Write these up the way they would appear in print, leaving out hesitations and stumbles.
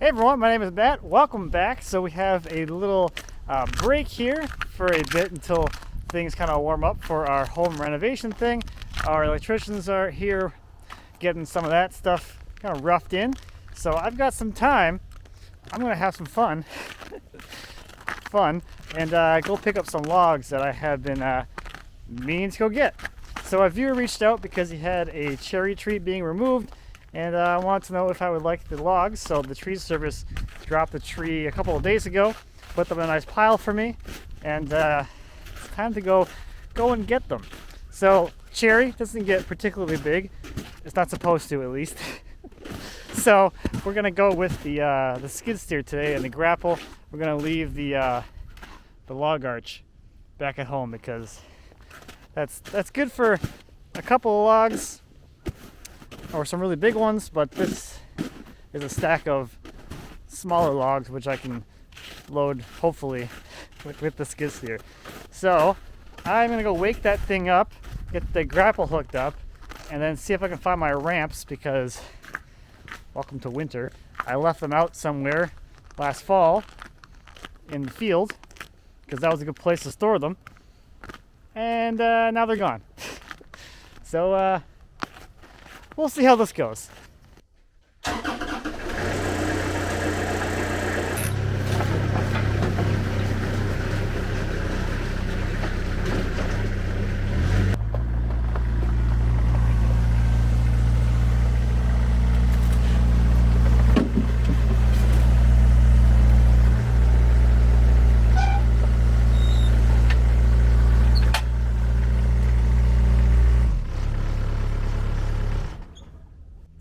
Hey everyone, my name is Matt. Welcome back. So we have a little break here for a bit until things kind of warm up for our home renovation thing. Our electricians are here getting some of that stuff kind of roughed in. So I've got some time. I'm going to have some fun. And go pick up some logs that I have been meaning to go get. So a viewer reached out because he had a cherry tree being removed, and I wanted to know if I would like the logs. So the tree service dropped the tree a couple of days ago, put them in a nice pile for me, and it's time to go and get them. So cherry doesn't get particularly big. It's not supposed to, at least. So we're gonna go with the skid steer today and the grapple. We're gonna leave the log arch back at home because that's good for a couple of logs or some really big ones, but this is a stack of smaller logs which I can load hopefully with the skid steer. So I'm gonna go wake that thing up, get the grapple hooked up, and then see if I can find my ramps because welcome to winter. I left them out somewhere last fall in the field because that was a good place to store them, and now they're gone. So we'll see how this goes.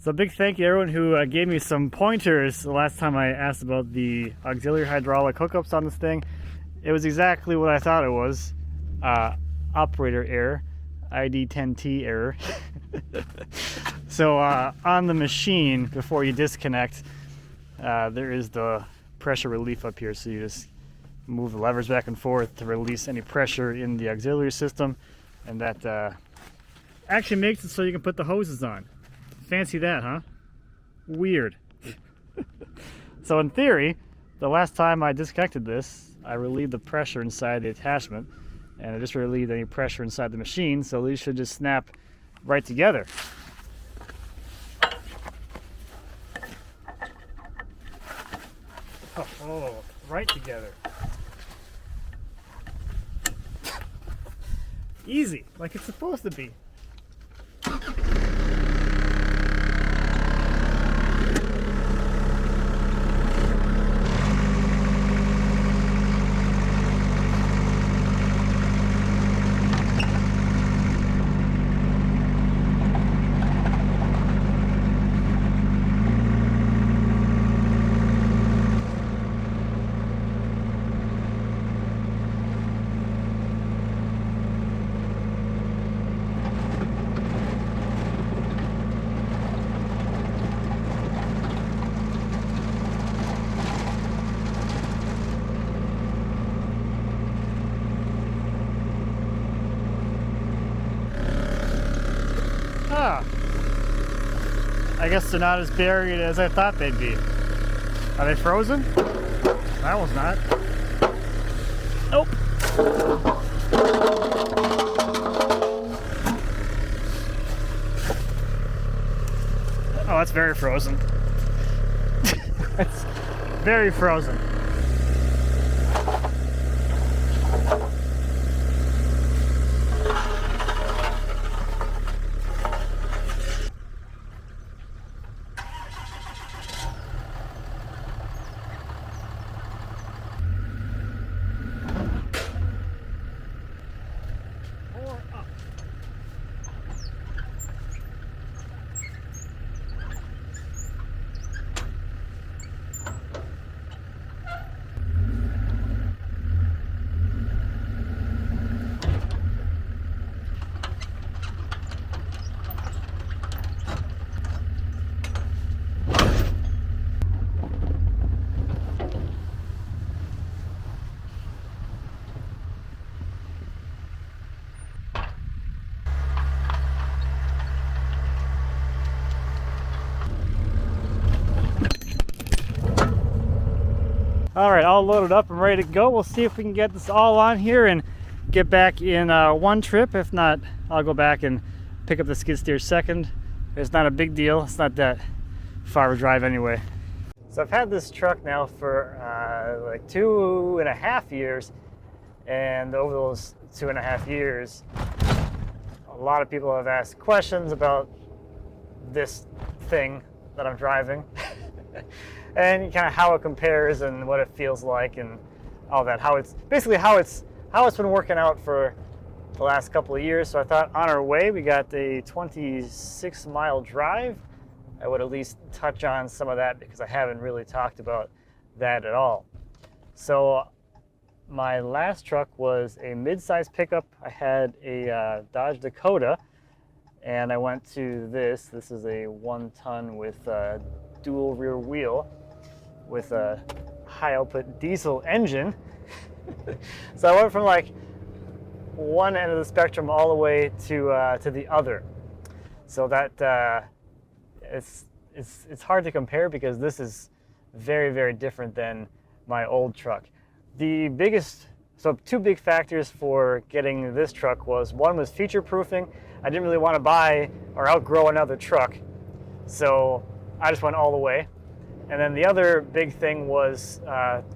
So big thank you to everyone who gave me some pointers the last time I asked about the auxiliary hydraulic hookups on this thing. It was exactly what I thought it was. Operator error, ID10T error. So on the machine, before you disconnect, there is the pressure relief up here. So you just move the levers back and forth to release any pressure in the auxiliary system. And that actually makes it so you can put the hoses on. Fancy that, huh? Weird. So in theory, the last time I disconnected this, I relieved the pressure inside the attachment, and I just relieved any pressure inside the machine, so these should just snap right together. Oh, right together. Easy, like it's supposed to be. I guess they're not as buried as I thought they'd be. Are they frozen? That was not. Nope. Oh, that's very frozen. That's very frozen. All right, all loaded up and ready to go. We'll see if we can get this all on here and get back in one trip. If not, I'll go back and pick up the skid steer second. It's not a big deal. It's not that far of a drive anyway. So I've had this truck now for like 2.5 years, and over those 2.5 years, a lot of people have asked questions about this thing that I'm driving and kind of how it compares and what it feels like and all that. How it's been working out for the last couple of years. So I thought on our way, we got a 26-mile drive. I would at least touch on some of that because I haven't really talked about that at all. So my last truck was a mid-size pickup. I had a Dodge Dakota, and I went to this. This is a 1-ton with a dual rear wheel with a high output diesel engine. So I went from like one end of the spectrum all the way to the other. So that it's hard to compare because this is very, very different than my old truck. So two big factors for getting this truck was, one was future proofing. I didn't really want to buy or outgrow another truck, so I just went all the way. And then the other big thing was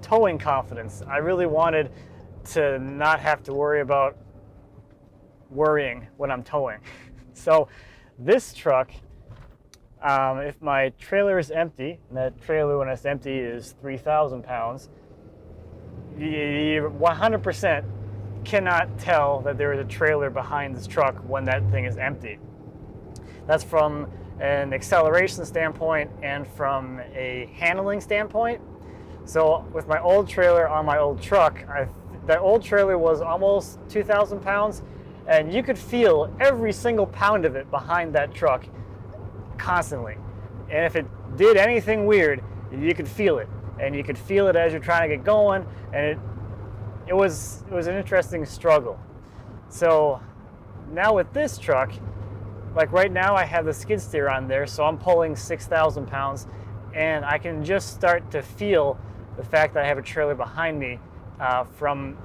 towing confidence. I really wanted to not have to worry about worrying when I'm towing. So this truck, if my trailer is empty, and that trailer when it's empty is 3,000 pounds, you 100% cannot tell that there is a trailer behind this truck when that thing is empty. That's from an acceleration standpoint and from a handling standpoint. So with my old trailer on my old truck, that old trailer was almost 2,000 pounds, and you could feel every single pound of it behind that truck constantly. And if it did anything weird, you could feel it. And you could feel it as you're trying to get going, and it was an interesting struggle. So now with this truck, like right now I have the skid steer on there, so I'm pulling 6,000 pounds, and I can just start to feel the fact that I have a trailer behind me from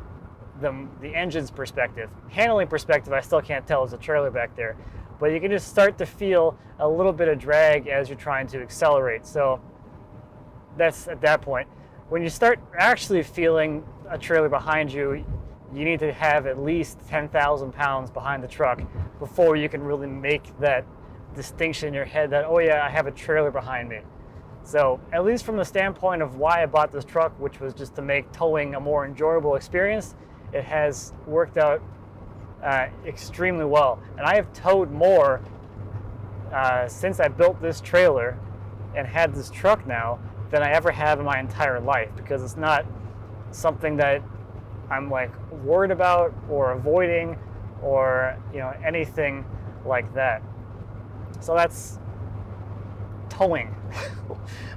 the engine's perspective. Handling perspective, I still can't tell there's a trailer back there, but you can just start to feel a little bit of drag as you're trying to accelerate. So that's at that point. When you start actually feeling a trailer behind you, you need to have at least 10,000 pounds behind the truck before you can really make that distinction in your head that, oh yeah, I have a trailer behind me. So at least from the standpoint of why I bought this truck, which was just to make towing a more enjoyable experience, it has worked out extremely well. And I have towed more since I built this trailer and had this truck now than I ever have in my entire life, because it's not something that I'm like worried about or avoiding or anything like that. So that's towing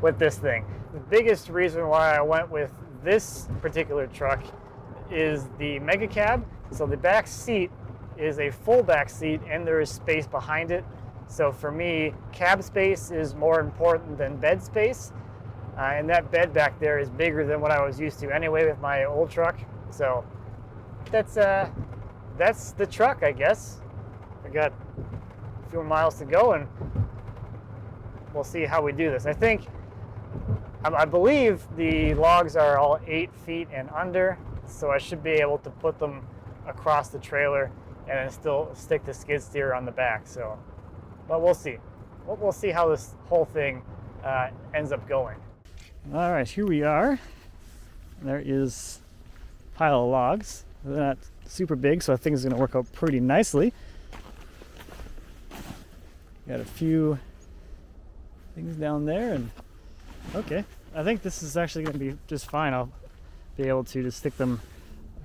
with this thing. The biggest reason why I went with this particular truck is the mega cab. So the back seat is a full back seat and there is space behind it. So for me, cab space is more important than bed space. And that bed back there is bigger than what I was used to anyway with my old truck. So that's the truck, I guess. I got a few more miles to go and we'll see how we do this. I believe the logs are all 8 feet and under, so I should be able to put them across the trailer and then still stick the skid steer on the back. So, but we'll see. We'll see how this whole thing ends up going. All right, here we are. There is a pile of logs. They're not super big, so I think it's going to work out pretty nicely. Got a few things down there, and okay. I think this is actually going to be just fine. I'll be able to just stick them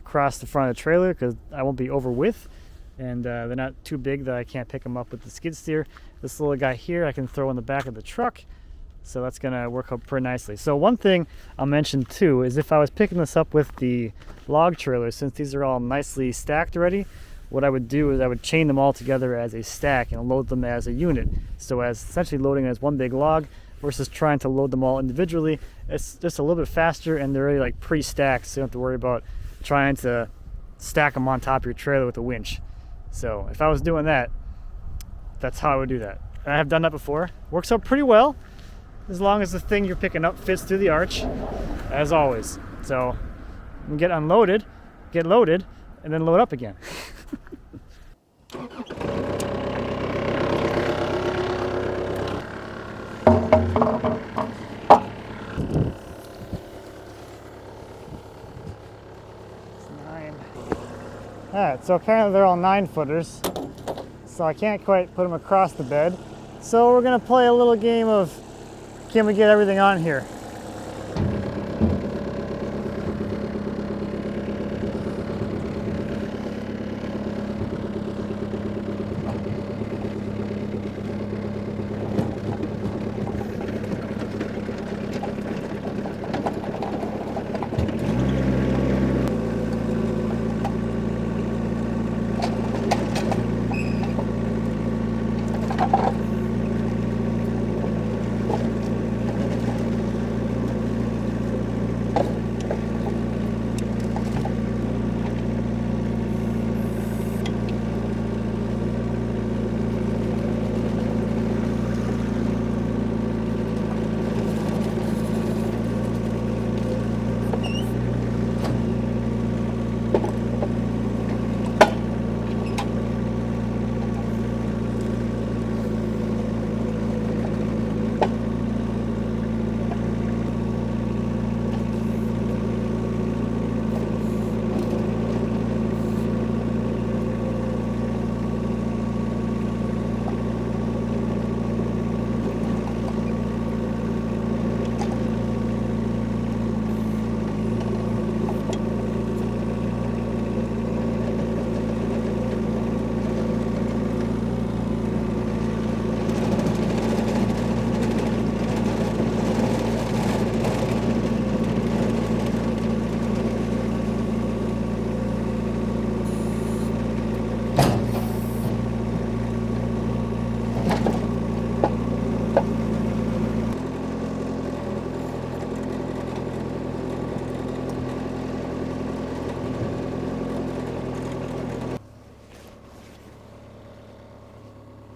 across the front of the trailer because I won't be over width, and they're not too big that I can't pick them up with the skid steer. This little guy here I can throw in the back of the truck. So that's going to work out pretty nicely. So one thing I'll mention too is if I was picking this up with the log trailer, since these are all nicely stacked already, what I would do is I would chain them all together as a stack and load them as a unit. So as essentially loading as one big log, versus trying to load them all individually. It's just a little bit faster, and they're already like pre-stacked, so you don't have to worry about trying to stack them on top of your trailer with a winch. So if I was doing that, that's how I would do that. And I have done that before. Works out pretty well, as long as the thing you're picking up fits through the arch, as always. So you can get unloaded, get loaded, and then load up again. Alright, so apparently they're all 9-footers, so I can't quite put them across the bed. So we're going to play a little game of, can we get everything on here?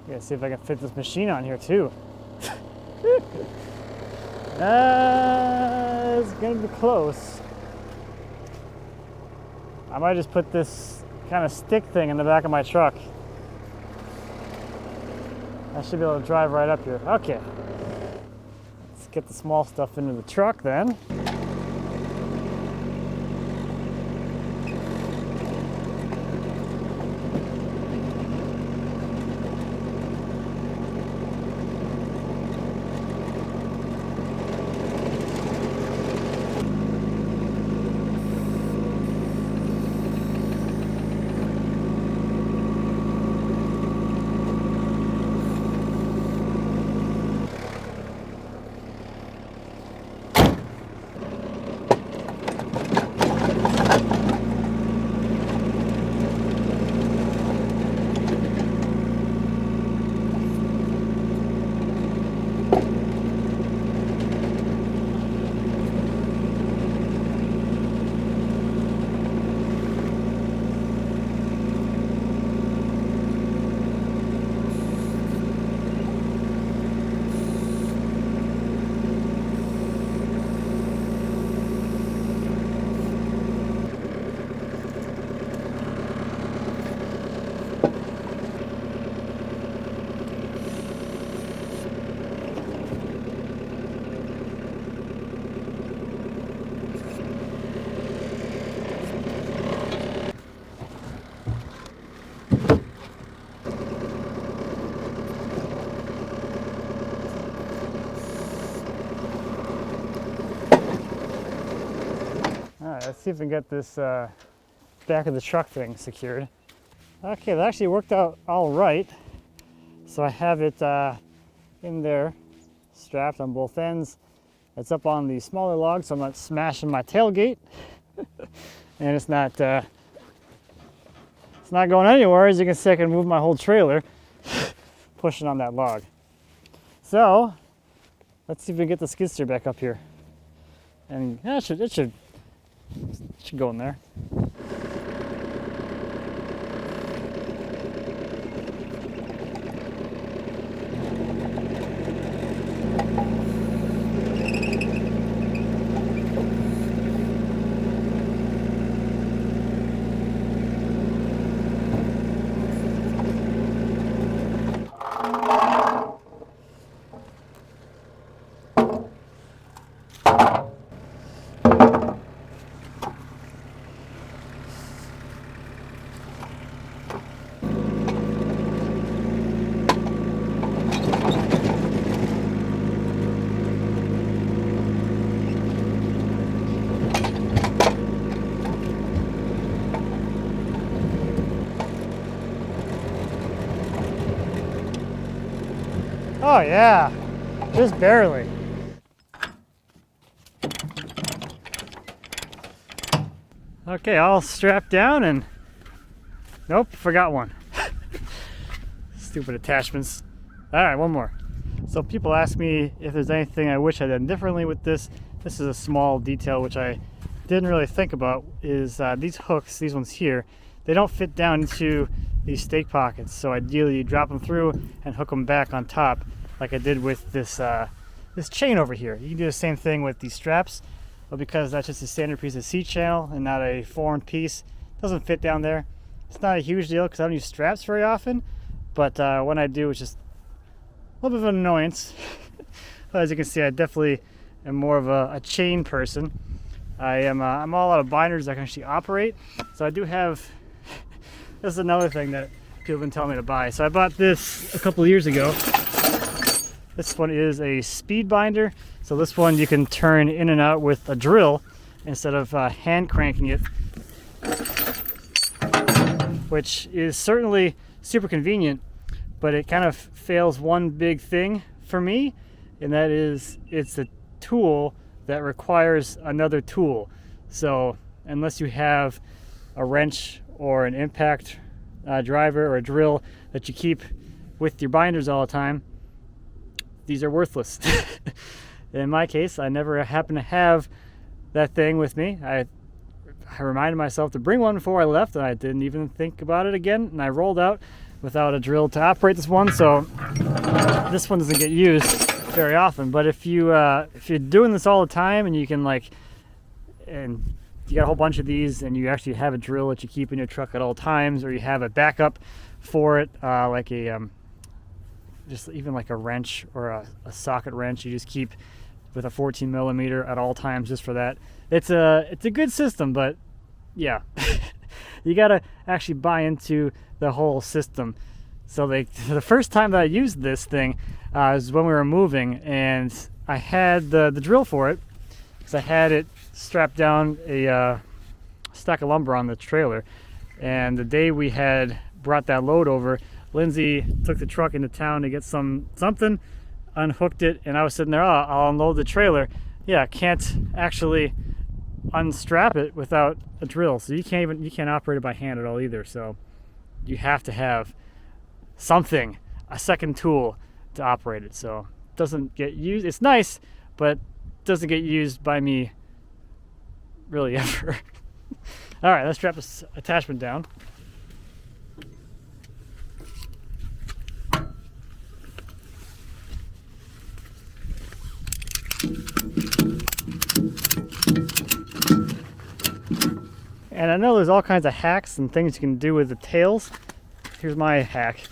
Yeah, see if I can fit this machine on here too. It's gonna be close. I might just put this kind of stick thing in the back of my truck. I should be able to drive right up here. Okay. Let's get the small stuff into the truck then. Alright, let's see if we can get this back of the truck thing secured. Okay, that actually worked out all right. So I have it in there, strapped on both ends. It's up on the smaller log, so I'm not smashing my tailgate. And it's not going anywhere. As you can see, I can move my whole trailer pushing on that log. So Let's see if we can get the skid steer back up here. And yeah, it should go in there. Oh yeah, just barely. Okay, all strapped down and nope, forgot one. Stupid attachments. All right, one more. So people ask me if there's anything I wish I'd done differently with this. This is a small detail which I didn't really think about, is these hooks, these ones here, they don't fit down into these stake pockets. So ideally you drop them through and hook them back on top like I did with this this chain over here. You can do the same thing with these straps, but because that's just a standard piece of C-channel and not a foreign piece, it doesn't fit down there. It's not a huge deal because I don't use straps very often, but when I do, it's just a little bit of an annoyance. As you can see, I definitely am more of a chain person. I'm all out of binders I can actually operate, so I do have. This is another thing that people have been telling me to buy. So I bought this a couple of years ago. This one is a speed binder. So this one you can turn in and out with a drill instead of hand cranking it, which is certainly super convenient, but it kind of fails one big thing for me, and that is it's a tool that requires another tool. So unless you have a wrench or an impact driver or a drill that you keep with your binders all the time, these are worthless. In my case, I never happen to have that thing with me. I reminded myself to bring one before I left, and I didn't even think about it again, and I rolled out without a drill to operate this one, so this one doesn't get used very often. But if you're doing this all the time and you can and you got a whole bunch of these and you actually have a drill that you keep in your truck at all times, or you have a backup for it, like just even like a wrench or a socket wrench you just keep with a 14 millimeter at all times just for that. It's a good system, but yeah, you gotta actually buy into the whole system. So the first time that I used this thing was when we were moving, and I had the drill for it because I had it strapped down a stack of lumber on the trailer. And the day we had brought that load over, Lindsay took the truck into town to get something, unhooked it, and I was sitting there, I'll unload the trailer. Yeah, can't actually unstrap it without a drill. So you can't operate it by hand at all either. So you have to have something, a second tool to operate it. So it doesn't get used. It's nice, but doesn't get used by me really ever. All right, let's strap this attachment down. And I know there's all kinds of hacks and things you can do with the tails. Here's my hack.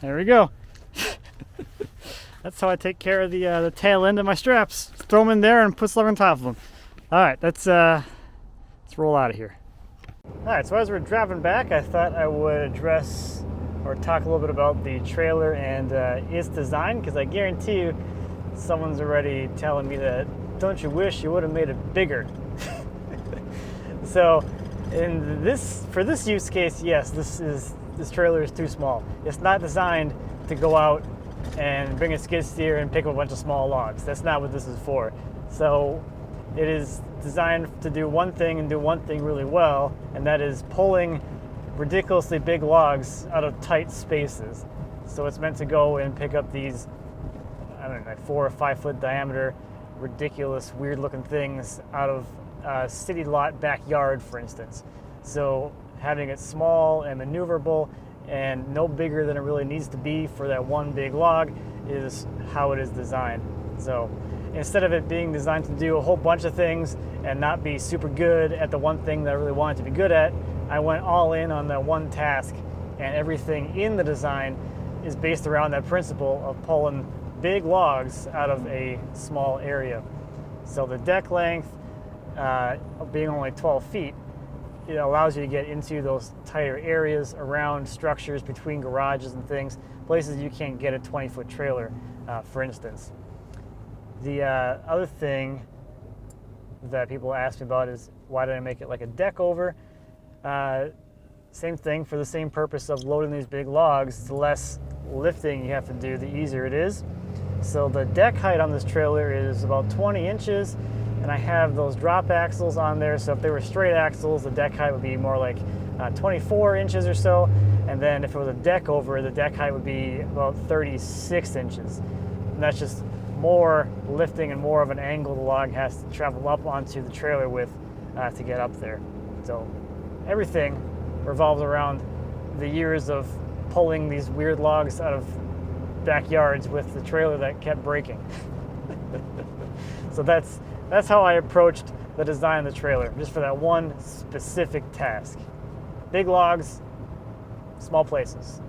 There we go. That's how I take care of the tail end of my straps. Just throw them in there and put stuff on top of them. All right, let's roll out of here. All right, so as we're driving back, I thought I would address or talk a little bit about the trailer and its design, because I guarantee you someone's already telling me that, don't you wish you would have made it bigger? So for this use case, yes, this trailer is too small. It's not designed to go out and bring a skid steer and pick up a bunch of small logs. That's not what this is for. So it is designed to do one thing and do one thing really well, and that is pulling ridiculously big logs out of tight spaces. So it's meant to go and pick up these, I don't know, like 4 or 5 foot diameter, ridiculous, weird looking things out of a city lot backyard, for instance. So having it small and maneuverable and no bigger than it really needs to be for that one big log is how it is designed. So instead of it being designed to do a whole bunch of things and not be super good at the one thing that I really wanted to be good at, I went all in on that one task, and everything in the design is based around that principle of pulling big logs out of a small area. So the deck length being only 12 feet, it allows you to get into those tighter areas around structures between garages and things, places you can't get a 20-foot trailer, for instance. The other thing that people ask me about is, why did I make it like a deck over? Same thing, for the same purpose of loading these big logs. The less lifting you have to do, the easier it is. So the deck height on this trailer is about 20 inches, and I have those drop axles on there. So if they were straight axles, the deck height would be more like 24 inches or so. And then if it was a deck over, the deck height would be about 36 inches. And that's just more lifting and more of an angle the log has to travel up onto the trailer with to get up there. So everything revolves around the years of pulling these weird logs out of backyards with the trailer that kept breaking. So that's how I approached the design of the trailer, just for that one specific task. Big logs, small places.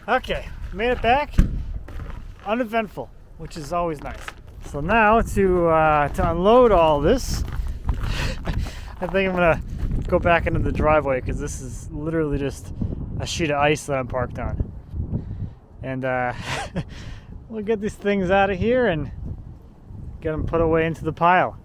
Okay, made it back, uneventful, which is always nice. So now to unload all this, I think I'm gonna go back into the driveway, because this is literally just a sheet of ice that I'm parked on. And we'll get these things out of here and get them put away into the pile.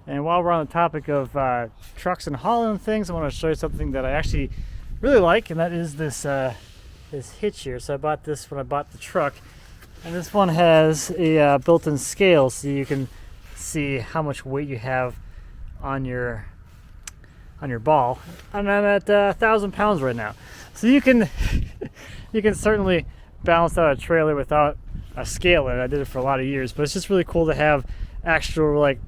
And while we're on the topic of trucks and hauling things, I want to show you something that I actually really like, and that is this this hitch here. So I bought this when I bought the truck, and this one has a built-in scale, so you can see how much weight you have on your ball. And I'm at 1,000 pounds right now, so you can you can certainly balance out a trailer without a scale in it. I did it for a lot of years, but it's just really cool to have actual, like,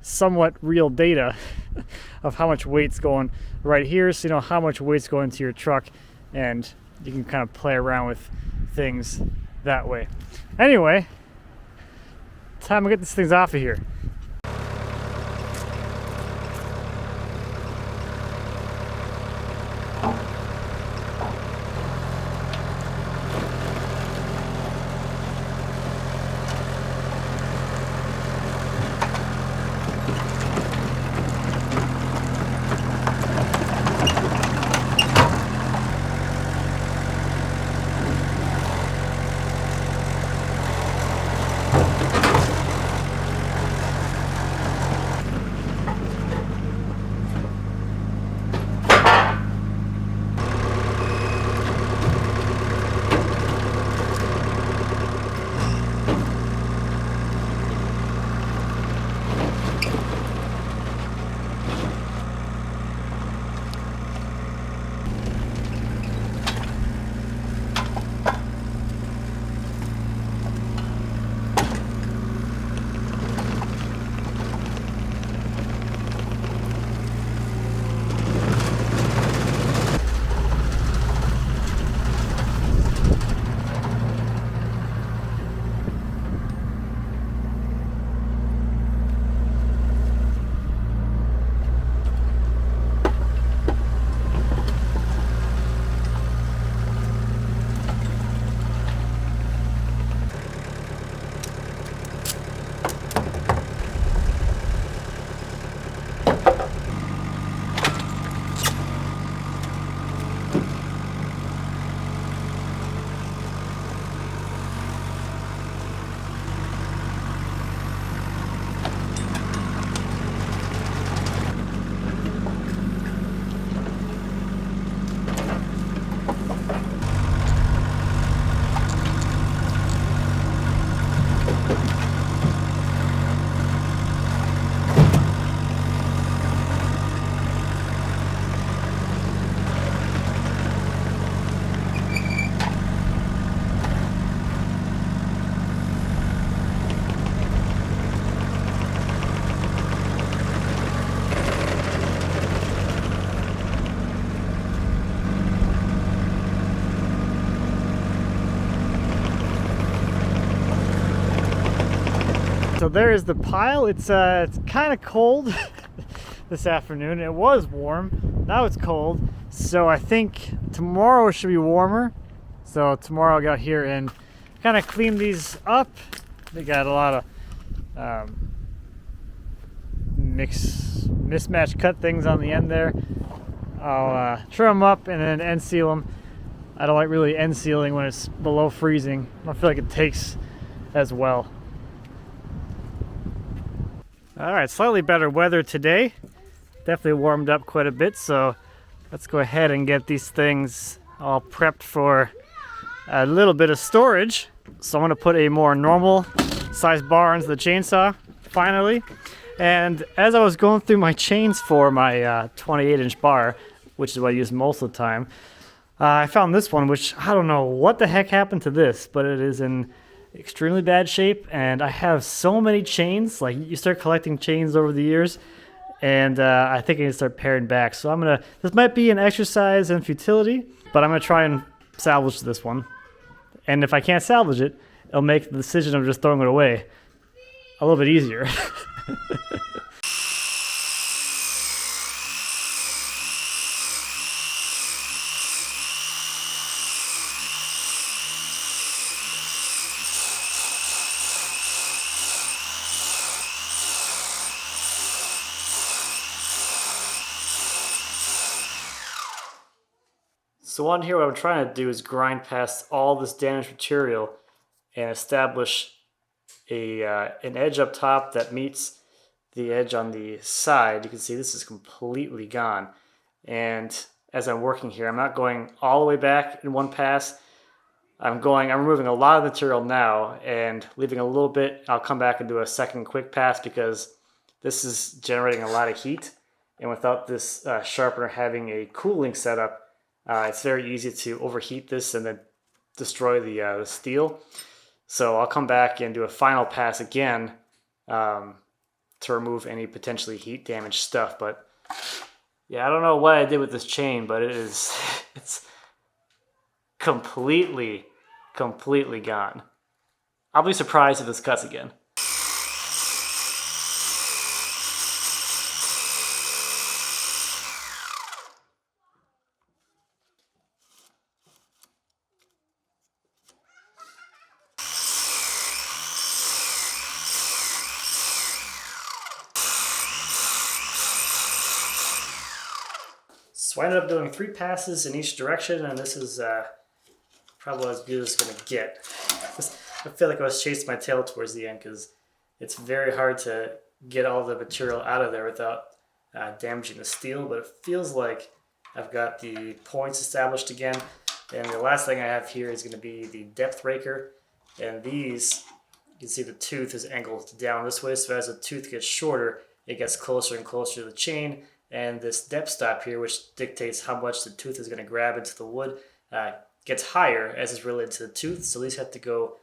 somewhat real data of how much weight's going right here, so you know how much weight's going to your truck, and you can kind of play around with things that way. Anyway, time to get these things off of here. so there is the pile. It's kind of cold this afternoon. It was warm. Now it's cold. So I think tomorrow should be warmer. So tomorrow I'll get out here and kind of clean these up. They got a lot of mismatched cut things on the end there. I'll trim them up and then end seal them. I don't like really end sealing when it's below freezing. I feel like it takes as well. All right, slightly better weather today. Definitely warmed up quite a bit, so let's go ahead and get these things all prepped for a little bit of storage. So I'm gonna put a more normal size bar into the chainsaw, finally. And as I was going through my chains for my 28-inch bar, which is what I use most of the time, I found this one, which I don't know what the heck happened to this, but it is in extremely bad shape, and I have so many chains. Like, you start collecting chains over the years, and I think I need to start paring back. So this might be an exercise in futility, but I'm gonna try and salvage this one. And if I can't salvage it, it'll make the decision of just throwing it away a little bit easier. So on here, what I'm trying to do is grind past all this damaged material and establish an edge up top that meets the edge on the side. You can see this is completely gone. And as I'm working here, I'm not going all the way back in one pass. I'm removing a lot of material now and leaving a little bit. I'll come back and do a second quick pass because this is generating a lot of heat. And without this sharpener having a cooling setup, it's very easy to overheat this and then destroy the steel. So I'll come back and do a final pass again to remove any potentially heat damaged stuff. But yeah, I don't know what I did with this chain, but it's completely gone. I'll be surprised if this cuts again. So I ended up doing 3 passes in each direction, and this is probably as good as it's going to get. I feel like I was chasing my tail towards the end because it's very hard to get all the material out of there without damaging the steel, but it feels like I've got the points established again. And the last thing I have here is going to be the depth raker, and these, you can see the tooth is angled down this way, so as the tooth gets shorter, it gets closer and closer to the chain. And this depth stop here, which dictates how much the tooth is going to grab into the wood, gets higher as it's related to the tooth. So these have to go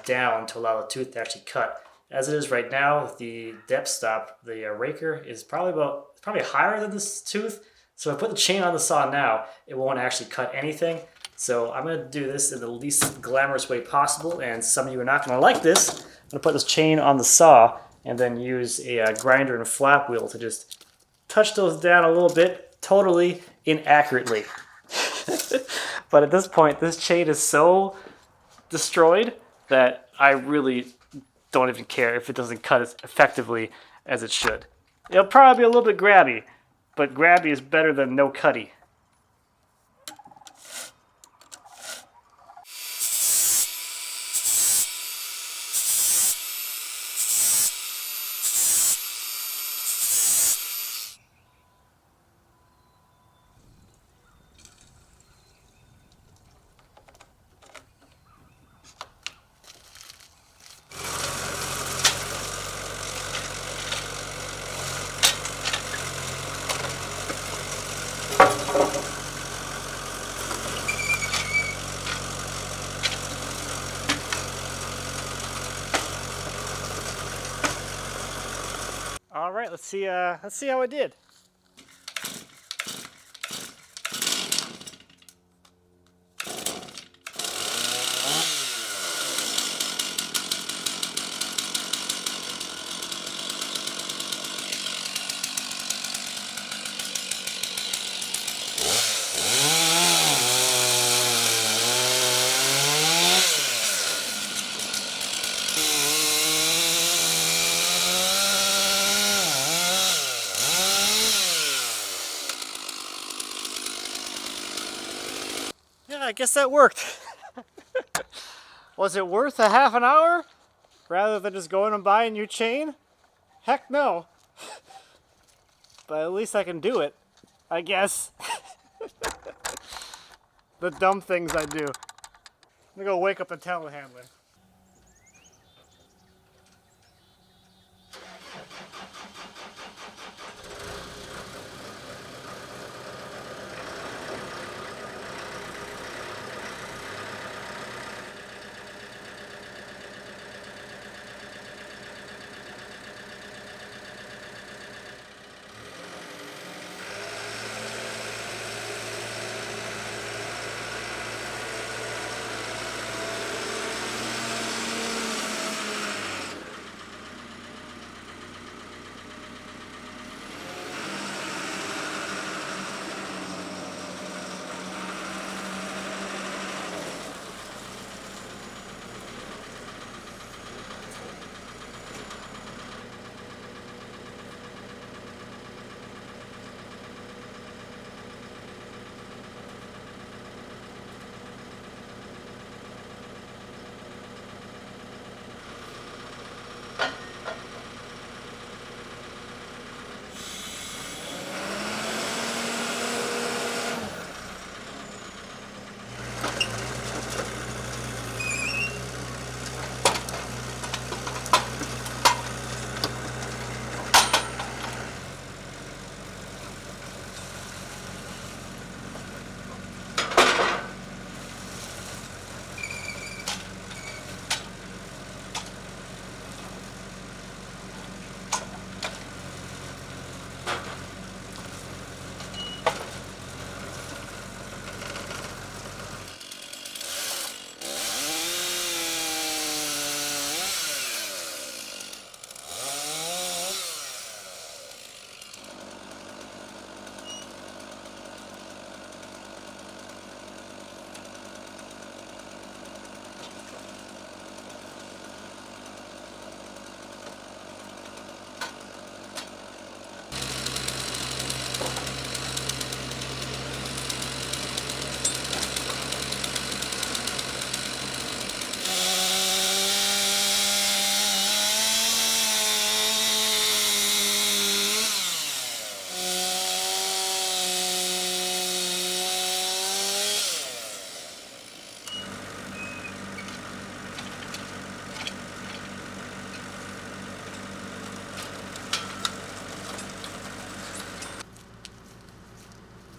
down to allow the tooth to actually cut. As it is right now, the depth stop, the raker, is probably higher than this tooth. So if I put the chain on the saw now, it won't actually cut anything. So I'm going to do this in the least glamorous way possible. And some of you are not going to like this. I'm going to put this chain on the saw and then use a grinder and a flap wheel to just touch those down a little bit, totally inaccurately. But at this point, this chain is so destroyed that I really don't even care if it doesn't cut as effectively as it should. It'll probably be a little bit grabby, but grabby is better than no cutty. All right, let's see how I did. I guess that worked. Was it worth a half an hour rather than just going and buying new chain? Heck no. But at least I can do it, I guess. The dumb things I do. I'm gonna go wake up the telehandler.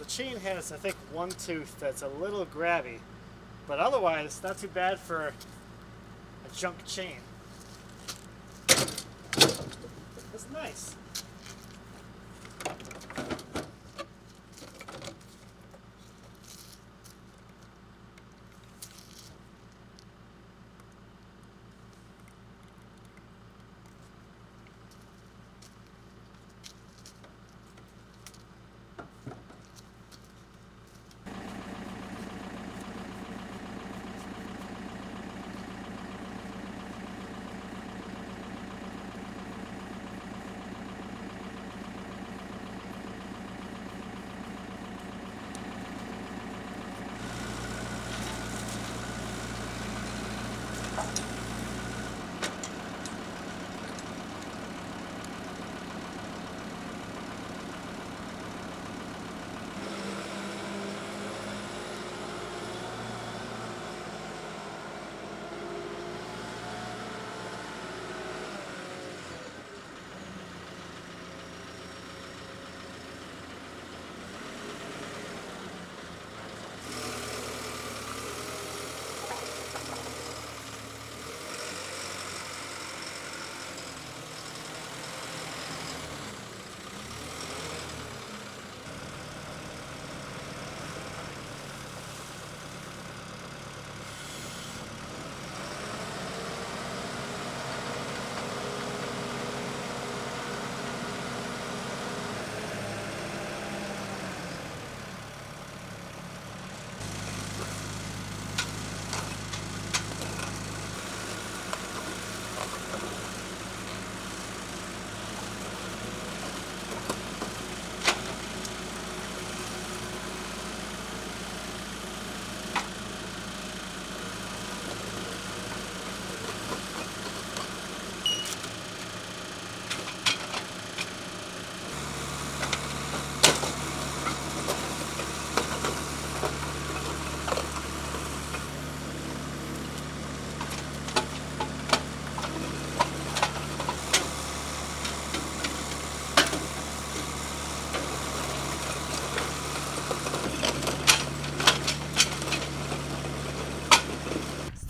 Chain has, I think, one tooth that's a little grabby, but otherwise not too bad for a junk chain. That's nice.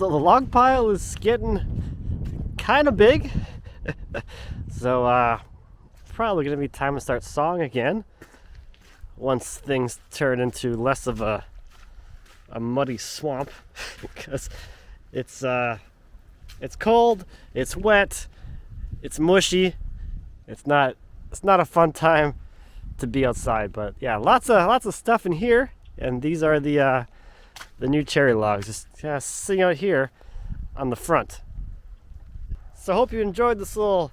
So the log pile is getting kind of big. So probably gonna be time to start sawing again once things turn into less of a muddy swamp. Because it's cold, it's wet, it's mushy. It's not a fun time to be outside. But yeah, lots of stuff in here, and these are the new cherry logs just sitting out here on the front. So I hope you enjoyed this little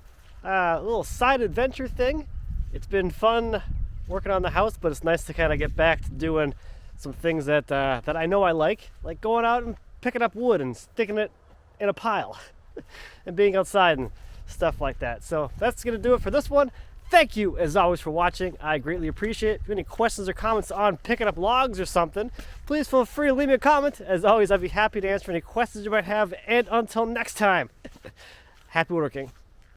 side adventure thing. It's been fun working on the house, but it's nice to kind of get back to doing some things that I know I like going out and picking up wood and sticking it in a pile and being outside and stuff like that. So that's gonna do it for this one. Thank you as always for watching. I greatly appreciate it. If you have any questions or comments on picking up logs or something, please feel free to leave me a comment. As always, I'd be happy to answer any questions you might have. And until next time, happy woodworking.